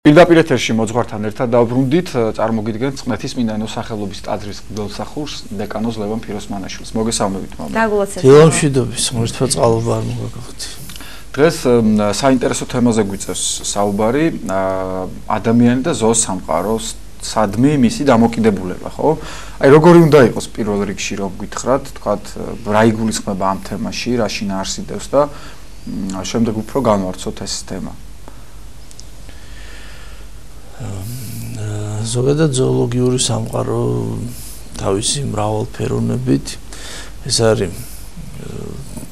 პირდაპირ ეთერში მოძღვართან ერთად დავბრუნდით, წარმოგიდგენთ წყნეთის წმინდა ენოსახელობის ტაძრის მღვდელმსახურს დეკანოზ ლევან ფიროსმანაშვილს. მოგესალმებით, მამა. დილომშვიდობის, მართლა წყალობა არ მოგაგახდით. დღეს საინტერესო თემაზე გვიწევს საუბარი, ადამიანი და ზოოს სამყაროს სადმი მისი დამოკიდებულება, ხო? აი როგორი უნდა იყოს პირველ რიგში რომ გითხრათ, თქვათ, რა იგულისხმება ამ თემაში, რა შინაარსიდევს და შემდეგ უფრო განვარცხოთ ეს თემა. ზოგადად ზოოლოგიური სამყარო თავისი მრავალფეროვნებით ეს არის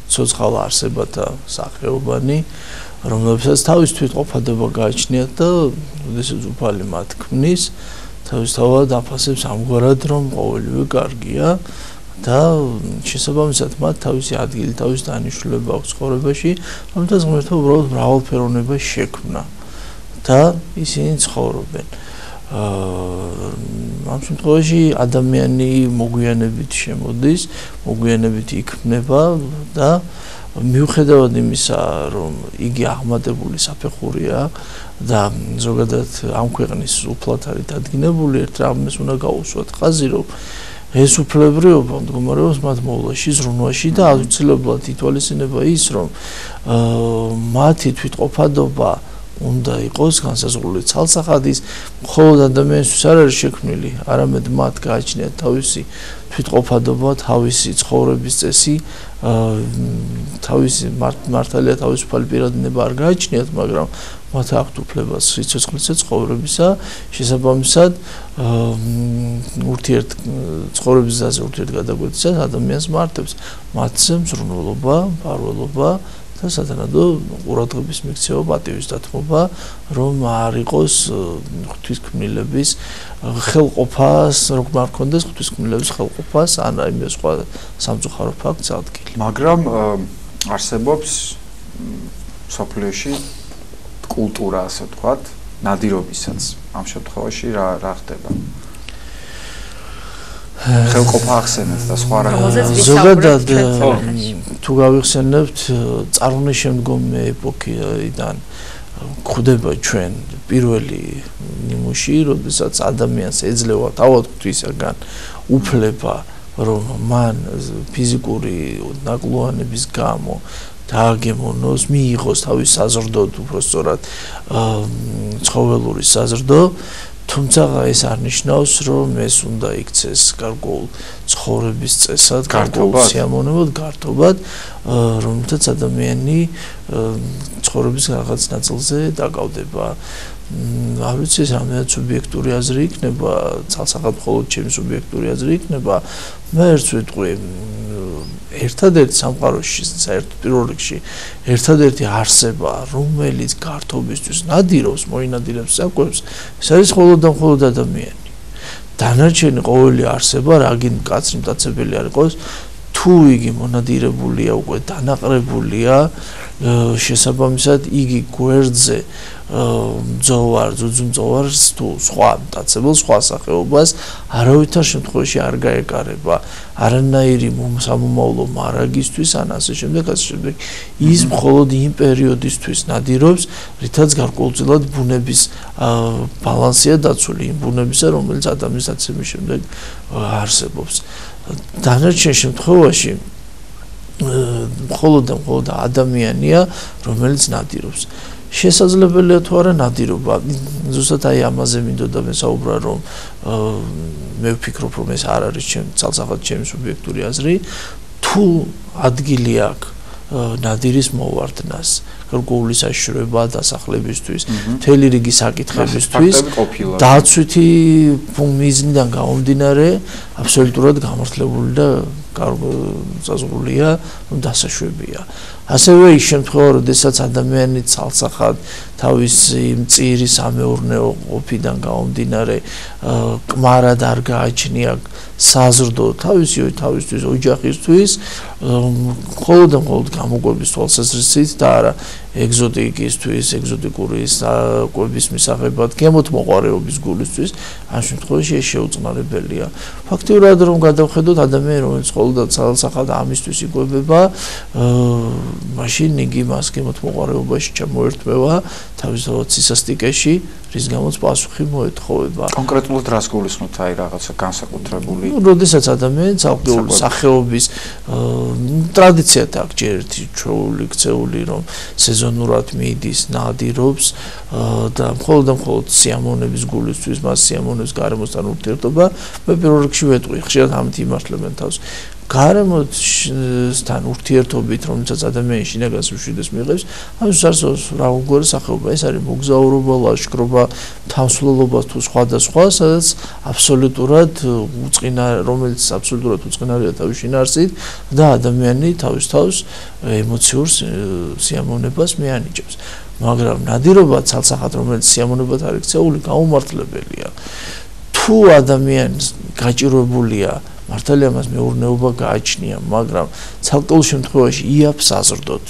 ცოცხალ არსებათა სახეობანი, რომლებსაც თავის თვითყოფადობა გააჩნიათ და როდესაც უფალი მათ ქმნის, თავისთავად აფასებს ამგვარად, რომ ყოველივე კარგია და შესაბამისად მათ თავისი ადგილი, თავისი დანიშნულება აქვს ცხოვრებაში, რომელთაც ღმერთმა უბრალოდ მრავალფეროვნება შექმნა და ისინი ცხოვრობენ. ამ შემთხვევაში ადამიანი მოგვიანებით შემოდის, მოგვიანებით იქმნება და მიუხედავად იმისა, რომ იგი აღმატებული საფეხურია და ზოგადად ამ ქვეყნის უფლად არის დადგინებული, ერთ რამეს უნდა გაუსვათ ხაზი, რომ ეს უფლებრიობა მდგომარეობს მათ მოვლაში, ზრუნვაში და აუცილებლად ითვალისწინება ის, რომ მათი თვითყოფადობა უნდა იყოს განსაზღვრული ცალსახადის, მხოლოდ ადამიანისთვის არ არის შექმნილი, არამედ მათ გააჩნიათ თავისი თვითყოფადობა, თავისი ცხოვრების წესი, თავისი მართალია თავისუფალი პირადნება არ გააჩნიათ, მაგრამ მათ აქვთ უფლება სიცოცხლისა ცხოვრებისა, შესაბამისად ცხოვრების გზაზე ურთიერთგადაკვეთისას ადამიანს მართებს მათზე მზრუნველობა, მფარველობა და სათანადო ყურადღების მიქცევა, პატივის დათმობა, რომ არ იყოს ღვთისმკვლელების ხელყოფას, რომ არ ქონდეს ღვთისმკვლელების ხელყოფას, ან რაიმე სხვა სამწუხარო ფაქტს ადგილი. მაგრამ არსებობს სოფლიოში კულტურა, ასე ვთქვათ, ნადირობისაც. ამ შემთხვევაში რა ხდება? ხელყოფა ახსენეთ და სხვა რაღაცა. ზოგადად თუ გავიხსენებთ წარმოშემდგომი ეპოქიდან გვხვდება ჩვენ პირველი ნიმუში, როდესაც ადამიანს ეძლევა თავად ღვთისაგან უფლება, რომ მან ფიზიკური ნაკლუანების გამო დააგემონოს, მიიღოს თავის საზრდოდ, უბრალოდ ცხოველური საზრდო, თუმცა ეს არ ნიშნავს, რომ ეს უნდა იქცეს გარკვეულ ცხოვრების წესად, გარკვეულ სიამოვნებად, გართობად, რომელთაც ადამიანი ცხოვრების რაღაც ნაწილზე დაკავდება. არ ვიცი, ეს რამდენად სუბიექტური აზრი იქნება, ცალსახად მხოლოდ ჩემი სუბიექტური აზრი იქნება, მე ერთს ვიტყვი, ერთადერთი სამყაროში, საერთოდ პირველ რიგში, ერთადერთი არსება, რომელიც გართობისთვის ნადირობს, მოინადირებს საკვებს, ეს არის მხოლოდ და მხოლოდ ადამიანი. დანარჩენი ყოველი არსება, რაგინ მკაცრი მტაცებელი არ იყოს, თუ იგი მონადირებულია, უკვე დანაყრებულია, შესაბამისად იგი გვერდზე მძოვარ, ძუძუმწოვარს თუ სხვა მტაცებელს, სხვა სახეობას არავითარ შემთხვევაში არ გაეკარება, არანაირი სამომავლო მარაგისთვის, ან ასე შემდეგ, ასე შემდეგ. ის მხოლოდ იმ პერიოდისთვის ნადირობს, რითაც გარკვეულწილად ბუნების ბალანსია დაცული, იმ ბუნებისა, რომელიც ადამიანის დაცემის შემდეგ არსებობს. დანარჩენ შემთხვევაში მხოლოდ ადამიანია, რომელიც ნადირობს. შესაძლებელია თუ არა ნადირობა. ზუსტად აი ამაზე მინდოდა მესაუბრა, რომ მე ვფიქრობ, რომ ეს არ არის ცალსახად ჩემი სუბიექტური აზრი, თუ ადგილი აქვს ნადირის მოვარდნას, გარკვეული საშიშროება დასახლებისთვის, მთელი რიგი საკითხებისთვის, დაცვითი მიზნიდან გამომდინარე, აბსოლუტურად გამართლებული და საზღვრულია, რომ დასაშვებია. ასევე ის შემთხვევა, როდესაც ადამიანი ცალსახად თავისი მწირი სამეურნეო ყოფიდან გამომდინარე, კმარად არ გააჩნია საზრდო თავისთვის, ოჯახისთვის, მხოლოდ და მხოლოდ გამოკვების თვალსაზრისით და არა ეგზოტიკისთვის, ეგზოტიკური საკვების მისაღებად, გემოთმოყვარეობის გულისთვის, ამ შემთხვევაში ეს შეუწყნარებელია. ფაქტიურად რომ გადავხედოთ ადამიანი, რომელიც მხოლოდ და ცალსახად ამისთვის იკვებება, მაშინ იგი მას გემოთმოყარეობაში ჩამოერთვება თავისთავად სისასტიკეში, რის გამოც პასუხი მოეთხოვება. კონკრეტულად რას გულისხმობთ, აი რაღაცა განსაკუთრებული? როდესაც ადამიანს ალკოჰოლის სახეობის ტრადიციად აქვს ჯერ ერთი ჩვეული ქცეული, რომ სეზონურად მიდის, ნადირობს და მხოლოდ სიამოვნების გულისთვის, მას სიამოვნების გარემოსთან ურთიერთობა, მე პირველ რიგში ვეტყვი, ხშირად ამით იმართლებენ თავს. გარემოსთან ურთიერთობით, რომელსაც ადამიანი შინაგანს მშვიდეს მიიღებს, ამის არსებობს რაგვარი სახეობა. ეს არის მოგზაურობა, ლაშქრობა, თავსვლელობა თუ სხვადასხვა, სადაც აბსოლუტურად რომელიც აბსოლუტურად უწყინარია თავის შინაარსით და ადამიანი თავის თავს ემოციურ სიამოვნებას მიანიჭებს. მაგრამ ნადირობა ცალსახად, რომელიც სიამოვნებად არის ქცეული, გაუმართლებელია. თუ ადამიანს გაჭირვებულია მართალია მას მეურნეობა გააჩნია, მაგრამ ცალკეულ შემთხვევაში იაფს აზრდოთ.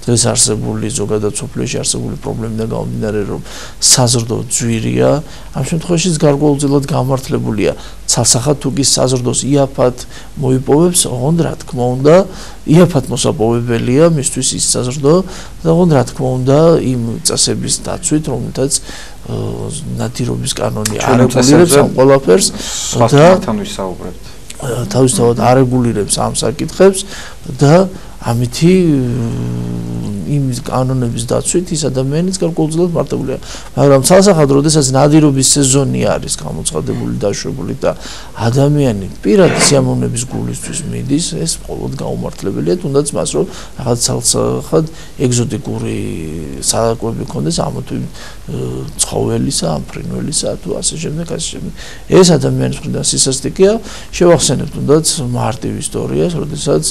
დღეს არსებული ზოგადად სოფლიოში არსებული პრობლემიდან გამომდინარე, რომ საზრდო ძვირია, ამ შემთხვევაშიც გარკვეულწილად გამართლებულია. ცალსახად თუ კი საზრდოს იაფად მოიპოვებს, ოღონდ რა თქმა უნდა, იაფად მოსაპოვებელია მისთვის ის საზრდო და ოღონდ რა თქმა უნდა იმ წესების დაცვით, რომელთაც ნადირობის კანონი არეგულირებს ამ ყველაფერს და ვისაუბრებთ. თავისთავად არეგულირებს ამ საკითხებს და ამითი იმ კანონების დაცვით ის ადამიანიც გარკვეულწილად მარტივია. მაგრამ ცალსახად, როდესაც ნადირობის სეზონი არის გამოცხადებული, დაშვებული და ადამიანი პირად სიამოვნების გულისთვის მიდის, ეს მხოლოდ გაუმართლებელია, თუნდაც მას რომ რაღაც ცალსახად ეგზოტიკური საკვები ქონდეს ამ თუ ცხოველისა, ამ ფრინველისა თუ ასე შემდეგ, ასე შემდეგ. ეს ადამიანის მხრიდან სისასტიკეა. შევახსენებ თუნდაც მარტივ ისტორიას, როდესაც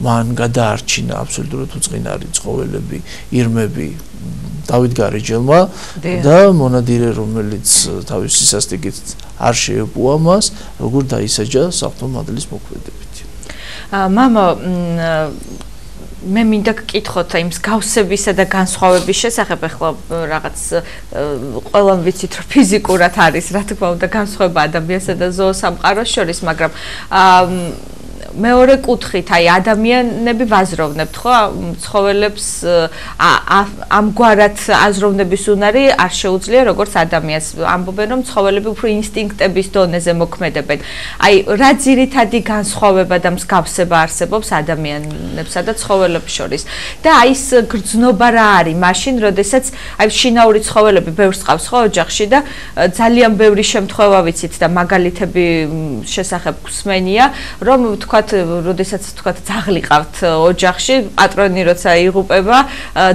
მან გადაარჩინა აბსოლუტურად უწყინარი ცხოველები, ირმები დავით გარეჯელმა და მონადირე, რომელიც თავის სისასტიკით არ შეეპოვა მას, როგორ დაისაჯა საღვთო მადლის მოქმედებით. მამა, მე მინდა გკითხოთ იმ მსგავსებისა და განსხვავების შესახებ, ახლა რაღაც ყველამ ვიცით, რომ ფიზიკურად არის, რა თქმა უნდა, განსხვავება ადამიანსა და ზოოსამყაროს შორის, მაგრამ მეორე კუთხით, აი ადამიანები ვაზროვნებთ, ხო, ცხოველებს ამგვარად აზროვნების უნარი არ შეუძლია როგორც ადამიანს. ამბობენ, რომ ცხოველები უფრო ინსტინქტების დონეზე მოქმედებენ. აი, რა ძირითადი განსხვავება და მსგავსება არსებობს ადამიანებსა და ცხოველებს შორის? და აი ეს გრძნობა რა არის მაშინ, როდესაც აი შინაური ცხოველები ბევრს ყავს ხო ოჯახში და ძალიან ბევრი შემთხვევა ვიცით და მაგალითები შესახებ გვსმენია, რომ თქვა როდესაც თქვა ძაღლი ყავთ ოჯახში, პატრონი როცა იღუპება,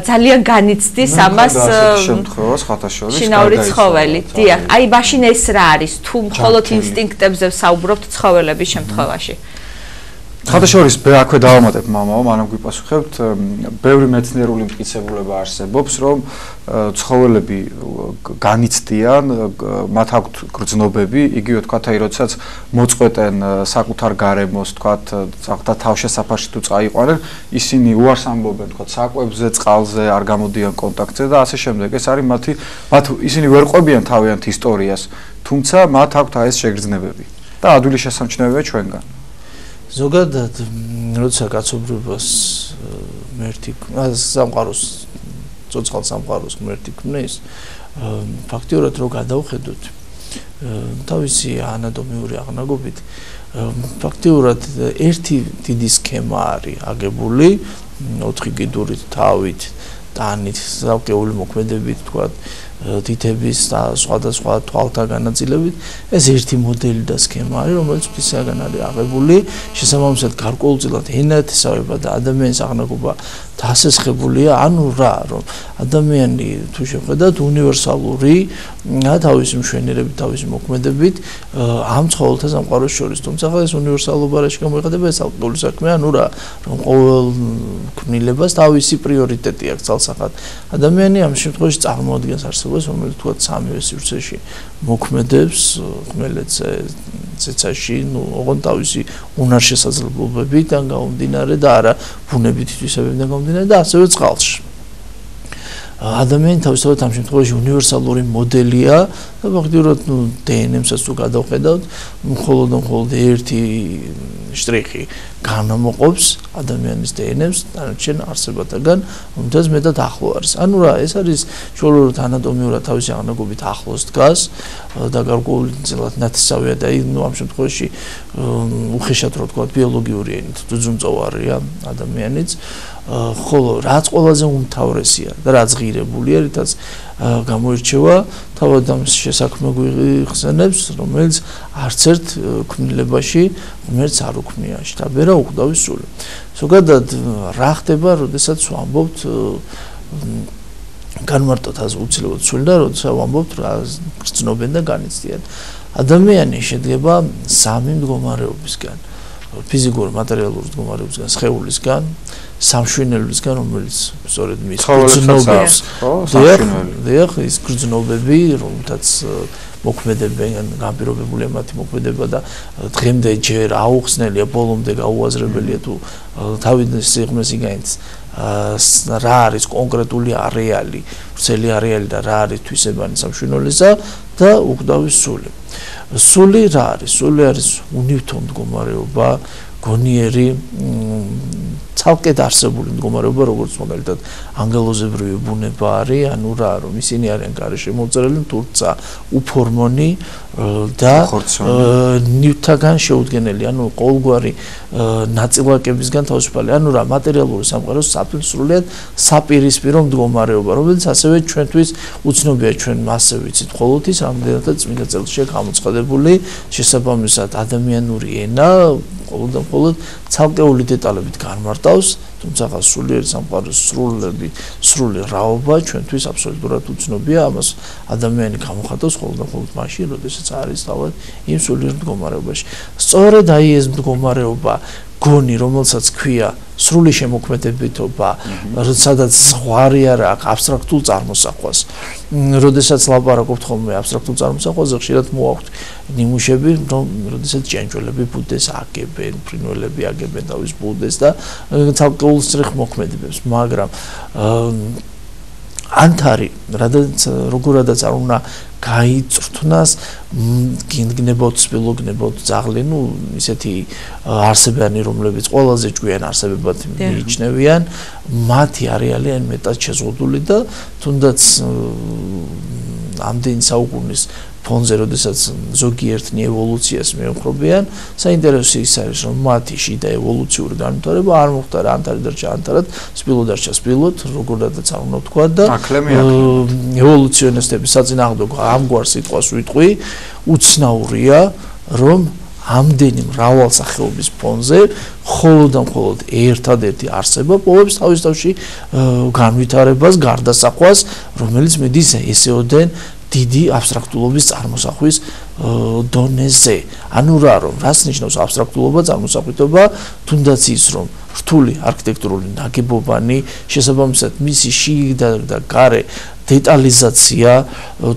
ძალიან განიცდის ამას შემთხვევას ხათაშორის შინაური ცხოველი. დიახ, აი მაშინ ეს რა არის, თუ მხოლოდ ინსტინქტებზე საუბრობთ ცხოველების შემთხვევაში? ხათაშორის აქვე დავამატებ მამაო, მანამ გვიპასუხებთ, ბევრი მეცნიერული მტკიცებულება არსებობს, რომ ცხოველები განიცდიან, მათ აქვთ გრძნობები, იგივე თქვათ, აი როდესაც მოწყვეტენ საკუთარ გარემოს, თქვათ, და თავშესაფარში თუ წაიყვანენ, ისინი უარს ამბობენ, თქვათ, საკვებზე, წყალზე, არ გამოდიან კონტაქტზე და ასე შემდეგ. ეს არის ისინი ვერ ყვებიან თავიანთ ისტორიას, თუმცა მათ აქვთ აი ეს შეგრძნებები და ადვილი შესამჩნევია ჩვენგან. ზოგადად, როცა კაცობრიობას ღმერთი, სამყაროს, ცოცხალ სამყაროს ღმერთი ქმნის, ფაქტიურად რო გადავხედოთ, თავისი ანატომიური აღნაგობით, ფაქტიურად ერთი დიდი სქემა არის აგებული, 4 კიდურით, თავით, ტანით, ზავკეული მოქმედებით, თქვათ, თითების და სხვადასხვა თვალთა განაწილებით, ეს ერთი მოდელი და სქემა არის, რომელიც ღვთისაგან არის აღებული, შესაბამისად გარკვეულწილად ენათესავება და ადამიანის აღნაგობა დასესხებულია, ანუ რა, რომ ადამიანი თუ შევხედათ უნივერსალური თავისი მშვენიერებით, თავისი მოქმედებით ამ ცხოველთა სამყაროს შორის, თუმცა ეს უნივერსალობა რაში გამოიხატება, ეს ალკოჰოლის საქმე, ანუ რა, რომ ყოველ ქმნილებას თავისი პრიორიტეტი აქვს ცალსახად. ადამიანი ამ შემთხვევაში წარმოადგენს არსებას, რომელიც თქვათ სამივე სივრცეში მოქმედებს, ხმელეთზე, ცეცაში, ოღონდ თავისი უნარშესაძლებლობებიდან გამომდინარე და არა ბუნებითი თვისებებიდან გამომდინარე და ასევე წყალში. ადამიანი თავისთავად ამ შემთხვევაში უნივერსალური მოდელია და ფაქტიურად DNM-საც თუ გადავხედავთ, მხოლოდ ერთი შტრიხი განამოყოფს ადამიანის DNM-ს დანარჩენ არსებათაგან, რომელთაც მეტად ახლო არის. ანუ რა, ეს არის ჩვეულებრივ ანატომიურად თავისი აღნაგობით ახლოს დგას და გარკვეულწილად ნათესავია და ამ შემთხვევაში უხეშად რო ვთქვა ბიოლოგიური ენით ძუძუმწოვარია ადამიანიც, ხოლო რაც ყველაზე უმთავრესია და რაც ღირებულია, რითაც გამოირჩევა თავად ამ შესაქმნელ გვიხსენებს, რომელიც არც ერთ ქმნილებაში ღმერთს არ უქმნია, შთაბერა უხდავის სული. ზოგადად რა ხდება, როდესაც ვამბობთ განმარტოთ უცილებლად სული და როდესაც ვამბობთ რა გრძნობენ და განიცდიან. ადამიანი შედგება სამი მდგომარეობისგან. ფიზიკური, მატერიალური მდგომარეობისგან, სხეულისგან, სამშვენელისგან, რომელიც სწორედ მის გრძნობას, დიახ, ის გრძნობები, რომელთაც მოქმედებენ, განპირობებულია მათი მოქმედება და დღემდე ჯერ აუხსნელია, ბოლომდე გაუაზრებელია თუ თავის სიღრმეს იგანიც რა არის კონკრეტული არეალი, ვრცელი არეალი და რა არის თვისებანი სამშვენელისა და უხდავის სული. სული რა არის? სული არის უნივთო მდგომარეობა, გონიერი, ცალკედ არსებული მდგომარეობა, როგორც მაგალითად ანგელოზებრივი ბუნება არის, ანუ რა, რომ ისინი არიან გარეშე მოწერილი, თუმცა უფორმონი და ნივთაგან შეუდგენელი, ანუ ყოველგვარი ნაწილაკებისგან თავისუფალი, ანუ რა, მატერიალური სამყაროს სრულიად საპირისპირო მდგომარეობა, რომელიც ასევე ჩვენთვის უცნობია, ჩვენ მასე ვიცით მხოლოდ ის, რამდენადაც წმინდა წელშია გამოცხადებული შესაბამისად ადამიანური ენა მხოლოდ ცალკეული დეტალებით განმარტავს, თუმცა სულიერი სამყაროს სრული რაობა ჩვენთვის აბსოლუტურად უცნობია, ამას ადამიანი გამოხატავს მხოლოდ მაშინ, როდესაც არის თავად იმ სულიერ მდგომარეობაში. სწორედ აი ეს მდგომარეობა გონი, რომელსაც ქვია სრული შემოქმედებითობა, სადაც ზღვარი არ აქვს აბსტრაქტულ წარმოსახვას. როდესაც ლაპარაკობთ ხოლმე აბსტრაქტულ წარმოსახვაზე, ხშირად მოაქვთ ნიმუშები, რომ როდესაც ჭიანჭველები ბუდეს აგებენ, ფრინველები აგებენ თავის ბუდეს და ცალკეულ სტრიხ მოქმედებებს, მაგრამ ანთარი, როგორადაც არ უნდა გაიწრთნას, გინდგნებოდ, სპილოგნებოდ ძაღლი, ნუ ისეთი არსებიანი, რომლებიც ყველაზე ჭკვიან არსებებად მიიჩნევიან, მათი არეალი ან მეტად შეზღუდული და თუნდაც ამდენი საუკუნის ფონზე, როდესაც ზოგიერთნი ევოლუციას მეუხრობიან, საინტერესო ის არის, რომ მათი შიდა ევოლუციური განვითარება არ მოხდა რა, ანთარი დარჩა ანთარად, სპილო დარჩა სპილოდ, როგორადაც არ უნდა ვთქვა და ევოლუციონისტების საწინააღმდეგო ამგვარ სიტყვას ვიტყვი, უცნაურია, რომ ამდენი მრავალსახეობის ფონზე მხოლოდ ერთადერთი არსება პოვებს თავის თავში განვითარებას, გარდასახვას, რომელიც მიდის ესეოდენ დიდი აბსტრაქტულობის წარმოსახვის დონეზე. ანუ რას ნიშნავს აბსტრაქტულობა, წარმოსახვითობა, თუნდაც ის, რომ რთული არქიტექტურული ნაგებობანი, შესაბამისად მისი შიგნი და გარე დეტალიზაცია,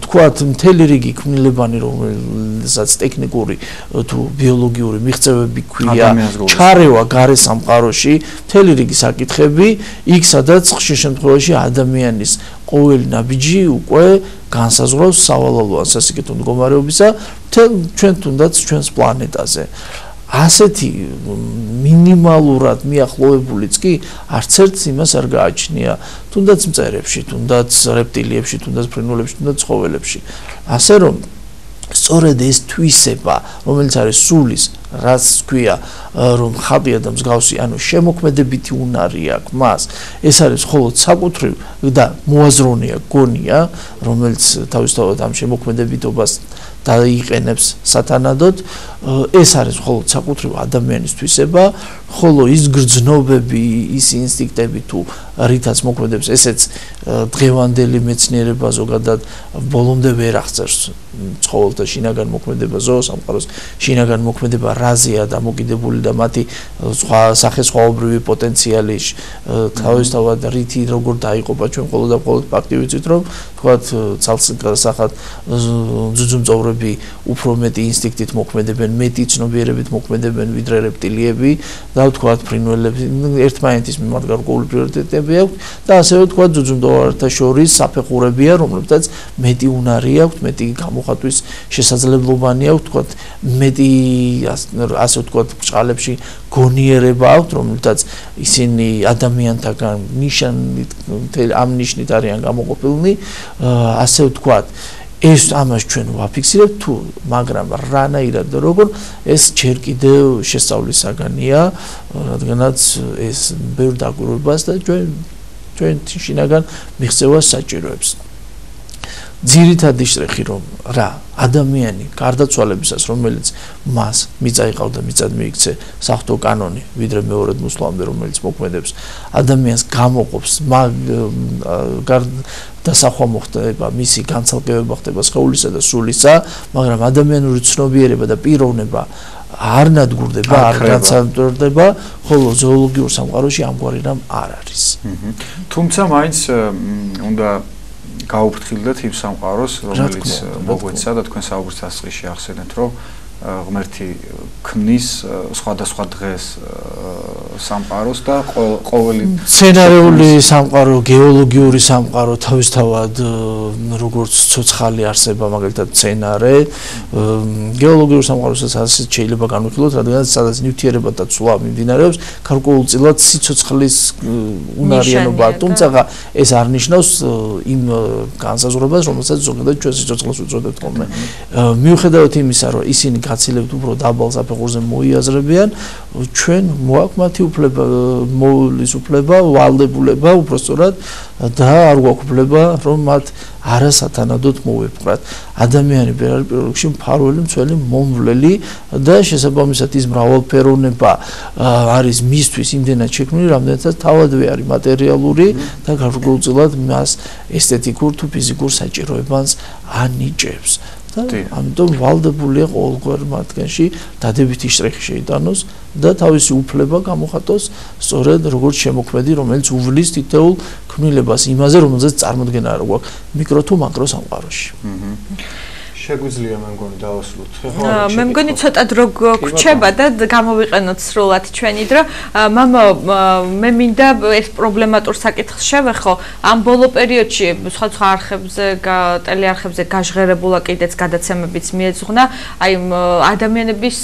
თქვათ მთელი რიგი ქმნილებანი, რომელსაც ტექნიკური თუ ბიოლოგიური მიღწევები ქვია, ჩარევა გარე სამყაროში, მთელი რიგი საკითხები, იქ სადაც ხშირ შემთხვევაში ადამიანის ყოველი ნაბიჯი უკვე განსაზღვრავს სავალალო სასიკეთო მდგომარეობისა ჩვენ თუნდაც ჩვენს პლანეტაზე. ასეთი მინიმალურად მიახლოებულიც კი არც ერთს იმას არ გააჩნია, თუნდაც მწერებში, თუნდაც რეპტილიებში, თუნდაც ფრინველებში, თუნდაც ცხოველებში. ასე რომ სწორედ ეს თვისება, რომელიც არის სულის, რაც ქვია, რომ ხატია და მსგავსი, ანუ შემოქმედებითი უნარი აქვს მას, ეს არის მხოლოდ საკუთრივ და მოაზროვნეა გონია, რომელიც თავისთავად ამ შემოქმედებითობას დაიყენებს სათანადოდ, ეს არის მხოლოდ საკუთრივ ადამიანის თვისება, ხოლო ის გრძნობები, ის ინსტინქტები თუ რითაც მოქმედებს, ესეც დღევანდელი მეცნიერება ზოგადად ბოლომდე ვერ აღწერს ცხოველთა შინაგან მოქმედება, ზოოსამყაროს შინაგან მოქმედება რაზეა დამოკიდებული და მათი სხვა სახესხვაობრივი პოტენციალი თავისთავად რითი როგორ დაიყოფა ჩვენ მხოლოდ და მხოლოდ ფაქტი ვიცით რომ თქვათ ცალსახად ძუძუმწოვრები უფრო მეტი ინსტინქტით მოქმედებენ, მეტი ცნობიერებით მოქმედებენ ვიდრე რეპტილიები და თქვათ ფრინველები ერთმანეთის მიმართ გარკვეული პრიორიტეტები აქვს და ასევე თქვათ ძუძუმწოვრებთან შორის საფეხურებია, რომლებსაც მეტი უნარი აქვს, მეტი გამოხატვის შესაძლებლობანი აქვს, თქვათ მეტი ასე ვთქვათ ბჭყალებში გონიერება აქვს, რომელთაც ისინი ადამიანთაგან ნიშნით ამ ნიშნით არიან გამოყოფილნი, ასე ვთქვათ ეს ამას ჩვენ ვაფიქსირებთ თუ მაგრამ რანაირად და როგორ ეს ჯერ კიდევ შესწავლის საგანია, რადგანაც ეს ბევრ დაკვირვებას და ჩვენ შინაგან მიღწევას საჭიროებს. ძირითადი შრეხი რომ რა ადამიანი გარდაცვალებისას რომელიც მას მიწა იყავდა მიწად მიიქცე საღვთო კანონი ვიდრე მეორედ მუსლიმამდე რომელიც მოქმედებს ადამიანს გამოყოფს დასახვა მოხდება მისი განცალკევება ხდება სხეულისა და სულისა მაგრამ ადამიანური ცნობიერება და პიროვნება არ ნადგურდება არ განცალკევდება ხოლო ზოოლოგიურ სამყაროში ამგვარი რამ არ არის თუმცა მაინც უნდა გაუფრთხილდეთ იმ სამყაროს, რომელიც მოგვეცა და თქვენ საუბრის დასაწყისში ახსენეთ, რომ ღმერთი ქმნის სხვადასხვა დღეს სამყაროს და ყოველი სცენარიული სამყარო, გეოლოგიური სამყარო თავისთავად როგორც ცოცხალი არსება, მაგალითად სცენარე, გეოლოგიურ სამყაროსაც ასე შეიძლება განვიხილოთ, რადგან სადაც ნივთიერება და ცვლა მიმდინარეობს, გარკვეულწილად სიცოცხლის უნარიანობა, თუმცა ეს არ ნიშნავს იმ განსაზღვრებას, რომელსაც ზოგადად ჩვენ სიცოცხლეს უწოდებთ ხოლმე. მიუხედავად იმისა, რომ ისინი გაცილებთ უფრო დაბალ საფეხურზე მოიაზრებიან, ჩვენ მოაქვს მათი უფლება, მოვლის უფლება, ვალდებულება უпростоრად და არ გვაქვს უფლება, რომ მათ არასათანადოდ მოვეპყრათ. ადამიანი პირველ რიგში მფარველი, მცველი, მომვლელი და შესაბამისად ის მრავალფეროვნება არის მისთვის იმდენად შექმნილი, რამდენადაც თავადვე არის მატერიალური და გარკვეულწილად მას ესთეტიკურ თუ ფიზიკურ საჭიროებას ანიჭებს. ამიტომ ვალდებულია ყოველგვარ მათგანში დადებითი შრეხი შეიტანოს და თავისი უფლება გამოხატოს სწორედ როგორც შემოქმედი, რომელიც უვლის თითოეულ ქმნილებას იმაზე, რომელზეც წარმოდგენა არ გვაქვს მიკრო თუ მაკრო სამყაროში. შეგვიძლია მე მგონი დავასრულოთ. მე მგონი ცოტა დრო გვჩება და გამოვიყენოთ სრულად ჩვენი დრო. მამა მე მინდა ეს პრობლემატურ საკითხს შევეხო. ამ ბოლო პერიოდში სხვა არხებზე, ტელეარხებზე გაჟღერებულა კიდეც გადაცემებიც მიეძღვნა, აი ადამიანების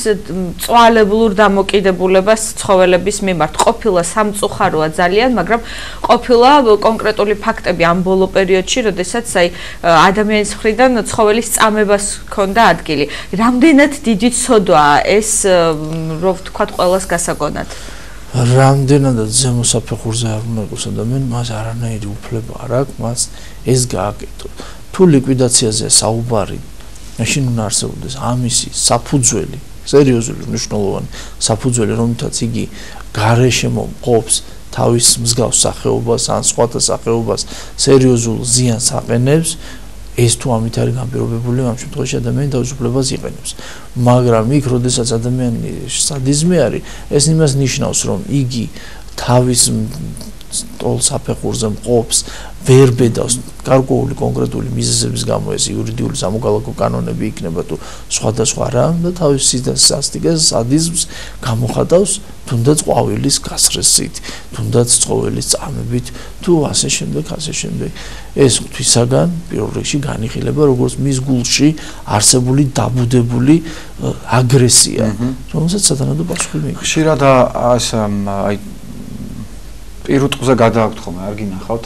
წვალებლურ დამოკიდებულებას ცხოველების მიმართ. ყოფილა სამწუხაროა ძალიან, მაგრამ ყოფილა კონკრეტული ფაქტები ამ ბოლო პერიოდში, როდესაც აი ადამიანის მხრიდან ცხოველის წამება ქონდა ადგილი. რამდენად დიდი ცოდვაა ეს, რო ვთქვათ, ყველას გასაგონად? რამდენადაც ზემო საფეხურზე არ უნდა იყოს ადამიანი, მას არანაირი უფლება არ აქვს, მას ეს გააკეთოს. თუ ლიკვიდაციაზე საუბარი, მაშინ უნდა არსებობდეს ამისი საფუძველი, სერიოზული, მნიშვნელოვანი საფუძველი, რომელთაც იგი გარეშემო მყოფს თავის მსგავს სახეობას ან სხვათა სახეობას სერიოზულ ზიანს აყენებს. ეს თუ ამით არის განპირობებული, ამ შემთხვევაში ადამიანი თავისუფლებას იყენებს. მაგრამ იქ, როდესაც ადამიანის სადიზმი არის, ეს იმას ნიშნავს, რომ იგი თავის ტოლ საფეხურზე მყოფს, ვერ ბედავს გარკვეული კონკრეტული მიზეზების გამო ეს იურიდიული სამოქალაქო კანონები იქნება თუ სხვადასხვა რამ და თავის სასტიკეს სადიზმს გამოხატავს თუნდაც ყვავილის გასხრესით, თუნდაც ცხოველის წამებით თუ ასე შემდეგ. ეს ღვთისაგან პირველ რიგში განიხილება როგორც მის გულში არსებული დაბუდებული აგრესია, რომელსაც სათანადო პასუხი მიიღება. ხშირად აი პირუტყზე გადააქვთ ხოლმე, არ გინახავთ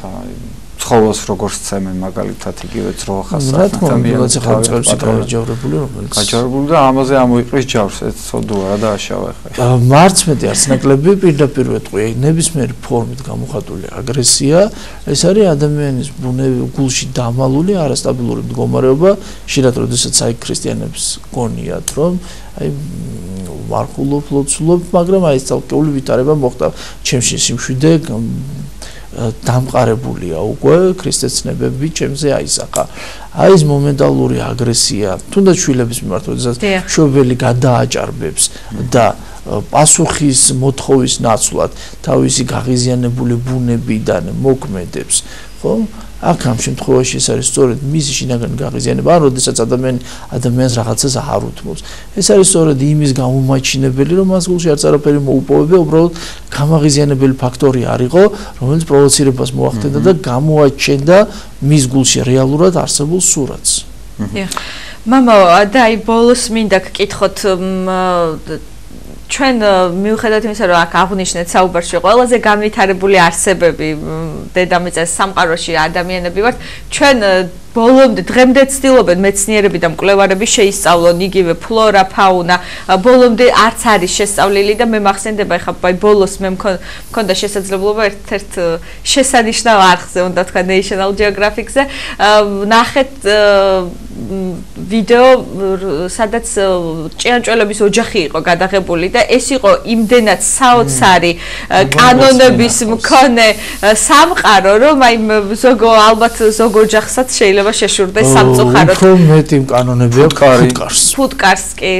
ცხოველს როგორც ცემენ მაგალითად იგივე ძროხას ადამიანს ხალხებში გაჯავრებული რომელიც გაჯავრებული და ამაზე ამოიყრის ჯავს ეს ცოდოა რა დააშავა ხა მარც მეტი არც ნაკლები პირდაპირ ვეთყვი ნებისმიერი ფორმით გამოხატული აგრესია ეს არის ადამიანის გულში დამალული არასტაბილური მდგომარეობა შეიძლება როდესაც აი ქრისტიანებს გონიათ რომ აი ვარხულობ, ლოცულობ, მაგრამ აი ეს ცალკეული ვითარება მოხდა ჩემში სიმშვიდე დამყარებულია უკვე ქრისტეს ცნებები ჩემზე აისახა. აი ეს მომენტალური აგრესია, თუნდაც შვილების მიმართ, როდესაც მშობელი გადააჭარბებს და პასუხის მოთხოვის ნაცვლად თავისი გაღიზიანებული ბუნებიდან მოქმედებს, ხო? აქ ამ შემთხვევაში ეს არის სწორედ მისი შინაგანი გაღიზიანება, ან როდესაც ადამიანს რაღაცას არ უთმობს. ეს არის სწორედ იმის გამომაჩინებელი, რომ მას გულში არც არაფერი მოუპოვებია, უბრალოდ გამაღიზიანებელი ფაქტორი არ იყო, რომელიც პროვოცირებას მოახდენდა და გამოაჩენდა მის გულში რეალურად არსებულ სურათს. მამა, და აი ბოლოს მინდა გკითხოთ ჩვენ მიუხედავად იმისა, რომ აქ აღნიშნეთ საუბარში ყველაზე განვითარებული არსებები დედამიწის სამყაროში ადამიანები ვართ, ჩვენ ბოლომდე დღემდე ცდილობენ მეცნიერები და მკვლევარები შეისწავლონ იგივე ფლორა, ფაუნა, ბოლომდე არც არის შესწავლილი და მე მახსენდება ეხლა ბოლოს მე მქონდა შესაძლებლობა ერთ შესანიშნავ არხზე, უნდა თქვა National Geographic-ზე, ნახეთ ვიდეო, სადაც ჭიანჭველების ოჯახი იყო გადაღებული და ეს იყო იმდენად საოცარი კანონების მქონე სამყარო, რომ აი ალბათ ზოგ ოჯახსაც შეიძლება შეშურდეს სამწუხაროდ. უფრო მეტი კანონები აქვს ფუტკარს კი.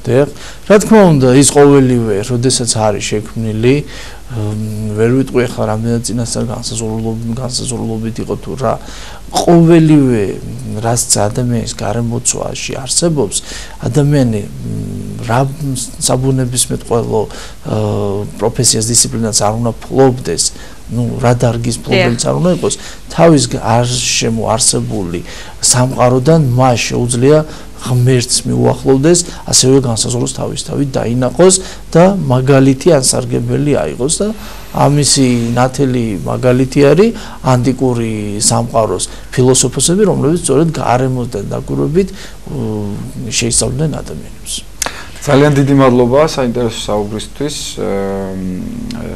დიახ, რა თქმა უნდა, ის ყოველივე, როდესაც არის შექმნილი, ვერ ვიტყვი ახლა რამდენად წინასწარ განსაზღვრულობით იყო თუ რა, ყოველივე რაც ადამიანის გარემოცვაში არსებობს, ადამიანი რა საბუნებისმეტყველო პროფესიას დისციპლინას არ უნდა ფლობდეს, რა დარგის ფლობელიც არ უნდა იყოს, თავის გარშემო არსებული სამყაროდან მას შეუძლია ღმერთს მიუახლოვდეს, ასევე განსაზღვროს თავისთავად დაინახოს და მაგალითი ანსარგებელი აიღოს და ამისი ნათელი მაგალითი არის ანტიკური სამყაროს ფილოსოფოსები, რომლებიც სწორედ გარემოსთან დაკვირვებით შეისწავლებდნენ ადამიანებს. ძალიან დიდი მადლობა საინტერესო საუბრისთვის.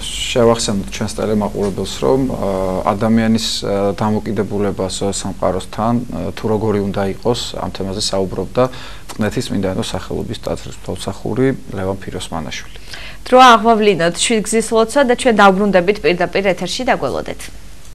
შევახსენოთ ჩვენს ტელემაყურებელს, რომ ადამიანის დამოკიდებულება სამყაროსთან თუ როგორი უნდა იყოს, ამ თემაზე საუბრობდა წყნეთის წმინდანოს სახელობის ტაძრის მთავრსახური ლევან ფიროსმანაშვილი. დრო აღვავლინოთ შვიდგზის ლოცვა და ჩვენ დავბრუნდებით პირდაპირ ეთერში დაგველოდეთ.